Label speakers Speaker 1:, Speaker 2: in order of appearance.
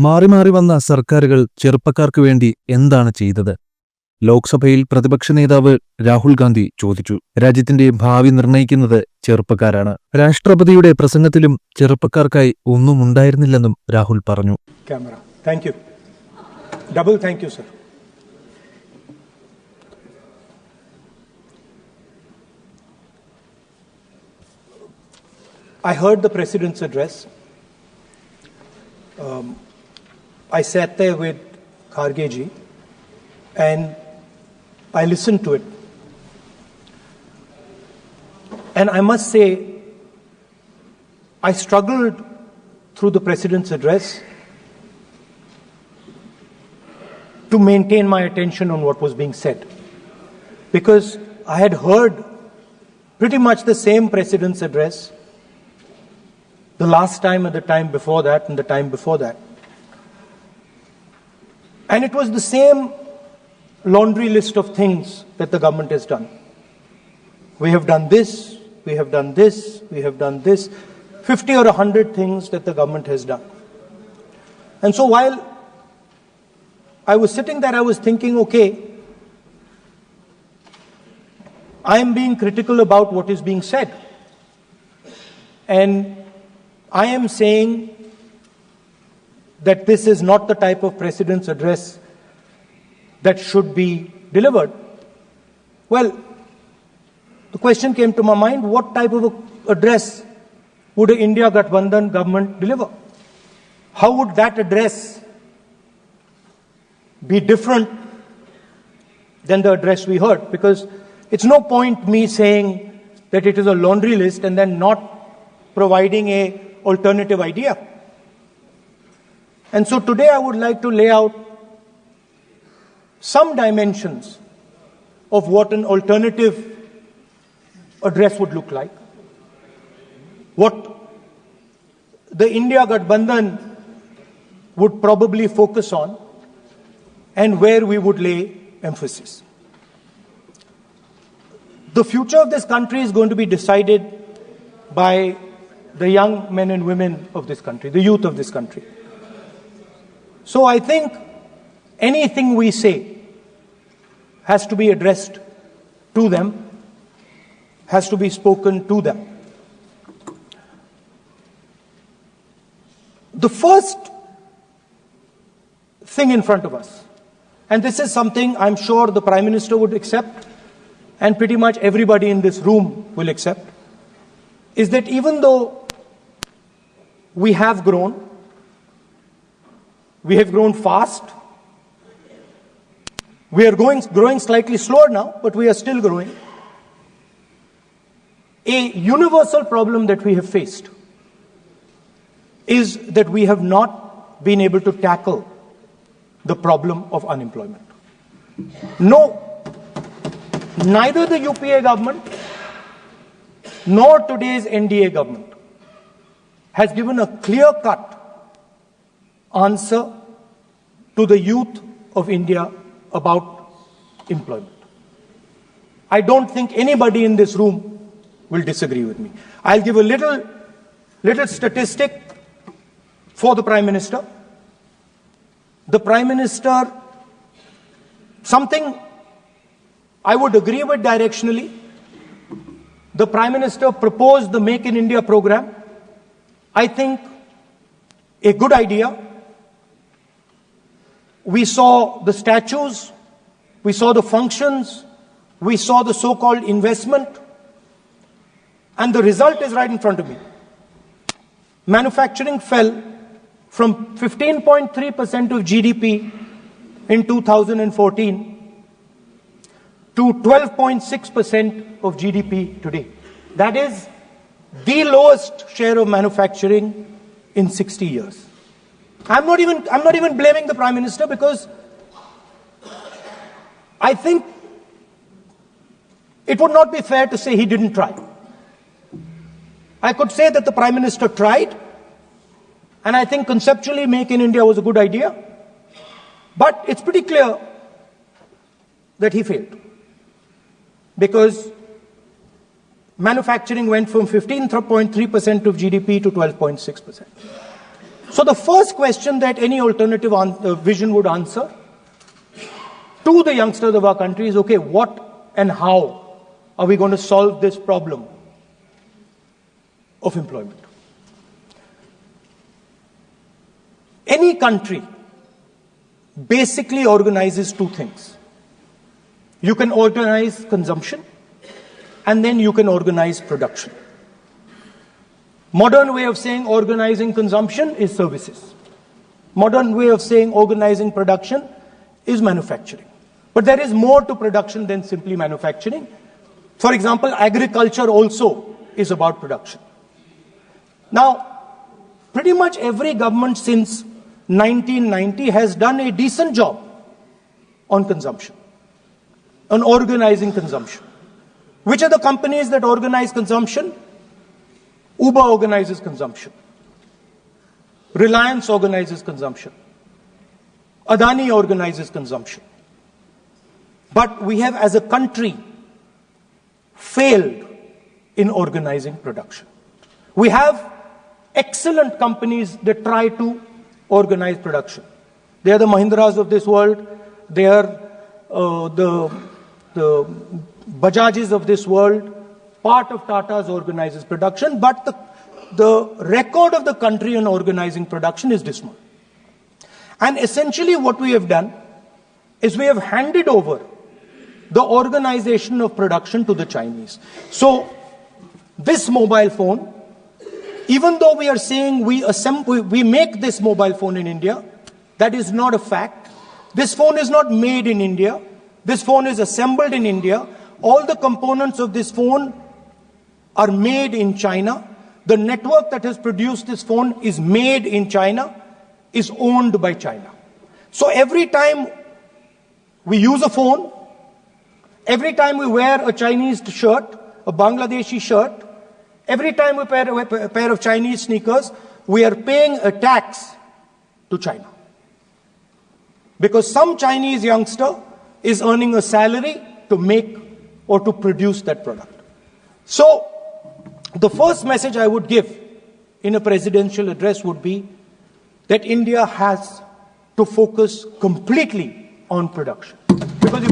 Speaker 1: മാറി മാറി വന്ന സർക്കാരുകൾ ചെറുപ്പക്കാർക്ക് വേണ്ടി എന്താണ് ചെയ്തത്? ലോക്സഭയിൽ പ്രതിപക്ഷ നേതാവ് രാഹുൽ ഗാന്ധി ചോദിച്ചു. രാജ്യത്തിന്റെ ഭാവി നിർണയിക്കുന്നത് ചെറുപ്പക്കാരാണ്. രാഷ്ട്രപതിയുടെ പ്രസംഗത്തിലും ചെറുപ്പക്കാർക്കായി ഒന്നും ഉണ്ടായിരുന്നില്ലെന്നും രാഹുൽ പറഞ്ഞു.
Speaker 2: I heard the President's address. I sat there with Kharge ji and I listened to it. And I must say, I struggled through the President's address to maintain my attention on what was being said. Because I had heard pretty much the same President's address the last time and the time before that and the time before that. And it was the same laundry list of things that the government has done. We have done this, we have done this, we have done this, 50 or 100 things that the government has done. And so while I was sitting there, I was thinking, okay, I am being critical about what is being said. And I am saying that this is not the type of President's address that should be delivered. Well, the question came to my mind, what type of address would an India Gathbandhan government deliver? How would that address be different than the address we heard? Because it's no point me saying that it is a laundry list and then not providing a alternative idea. And so today I would like to lay out some dimensions of what an alternative address would look like, what the India Gathbandhan would probably focus on, and where we would lay emphasis. The future of this country is going to be decided by the young men and women of this country, the youth of this country. So I think anything we say has to be addressed to them, has to be spoken to them. The first thing in front of us, and this is something I'm sure the Prime Minister would accept, and pretty much everybody in this room will accept, is that even though we have grown fast. We are growing slightly slower now, but we are still growing. A universal problem that we have faced is that we have not been able to tackle the problem of unemployment. No, neither the UPA government nor today's NDA government has given a clear-cut answer to the youth of India about employment. I don't think anybody in this room will disagree with me. I'll give a little statistic for the Prime Minister. The Prime Minister, something I would agree with directionally. The Prime Minister proposed the Make in India program. I think a good idea. We saw the statues, we saw the functions, we saw the so-called investment, and the result is right in front of me. Manufacturing fell from 15.3% of GDP in 2014 to 12.6% of GDP today. That is the lowest share of manufacturing in 60 years. I'm not even blaming the Prime Minister, because I think it would not be fair to say he didn't try. I could say that the Prime Minister tried, and I think conceptually Make in India was a good idea, but it's pretty clear that he failed. Because manufacturing went from 15.3% of GDP to 12.6%. So the first question that any alternative vision would answer to the youngsters of our country is, okay, what and how are we going to solve this problem of employment? Any country basically organizes two things. You can organize consumption, and then you can organize production. Modern way of saying organizing consumption is services. Modern way of saying organizing production is manufacturing. But there is more to production than simply manufacturing. For example, agriculture also is about production. Now, pretty much every government since 1990 has done a decent job on consumption, on organizing consumption. Which are the companies that organize consumption? Uber organizes consumption. Reliance organizes consumption. Adani organizes consumption. But we have, as a country, failed in organizing production. We have excellent companies that try to organize production. They are the Mahindras of this world. They are the Bajajs of this world. Part of Tata's organizes production, but the record of the country on organizing production is dismal. And essentially what we have done is we have handed over the organization of production to the Chinese. So this mobile phone, even though we are saying we make this mobile phone in India, that is not a fact. This phone is not made in India. This phone is assembled in India. All the components of this phone are made in China. The network that has produced this phone is made in China, is owned by China. So every time we use a phone, every time we wear a Chinese shirt, a Bangladeshi shirt, every time we wear a pair of Chinese sneakers, we are paying a tax to China. Because some Chinese youngster is earning a salary to make or to produce that product. So, the first message I would give in a presidential address would be that India has to focus completely on production. Because if